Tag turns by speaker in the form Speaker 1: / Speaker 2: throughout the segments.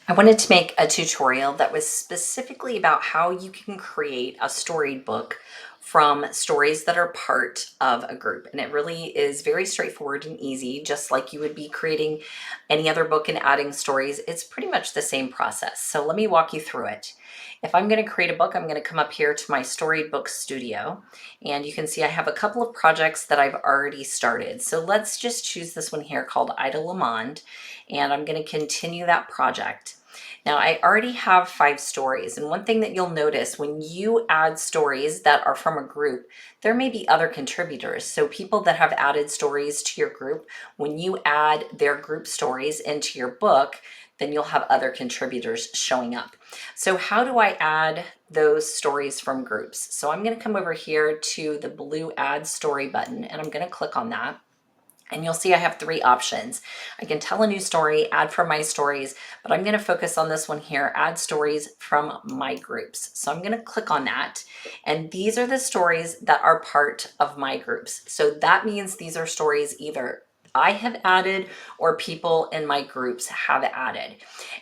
Speaker 1: I wanted to make a tutorial that was specifically about how you can create a storied book from stories that are part of a group. And it really is very straightforward and easy, just like you would be creating any other book and adding stories. It's pretty much the same process. So let me walk you through it. If I'm going to create a book, I'm going to come up here to my StoriedBook studio, and you can see I have a couple of projects that I've already started. So let's just choose this one here called Ida Lamond, and I'm going to continue that project. Now, I already have 5 stories, and one thing that you'll notice when you add stories that are from a group, there may be other contributors. So people that have added stories to your group, when you add their group stories into your book, then you'll have other contributors showing up. So how do I add those stories from groups? So I'm going to come over here to the blue Add Story button, and I'm going to click on that. And you'll see I have 3 options. I can tell a new story, add from my stories, but I'm going to focus on this one here, add stories from my groups. So I'm going to click on that. And these are the stories that are part of my groups. So that means these are stories either I have added or people in my groups have added.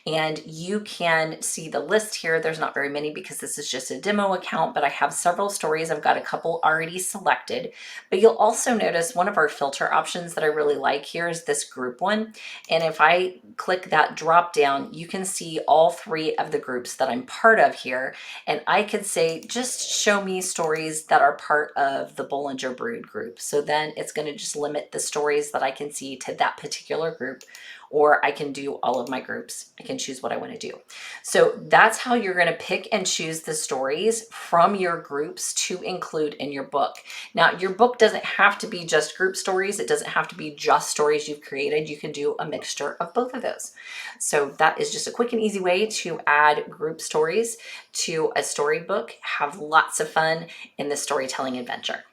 Speaker 1: And you can see the list here. There's not very many because this is just a demo account, but I have several stories. I've got a couple already selected. But you'll also notice one of our filter options that I really like here is this group one. And if I click that drop down, you can see all 3 of the groups that I'm part of here. And I could say, just show me stories that are part of the Bollinger Brood group. So then it's going to just limit the stories that I can see to that particular group, or I can do all of my groups. I can choose what I want to do. So that's how you're going to pick and choose the stories from your groups to include in your book. Now, your book doesn't have to be just group stories. It doesn't have to be just stories you've created. You can do a mixture of both of those. So that is just a quick and easy way to add group stories to a storybook. Have lots of fun in the storytelling adventure.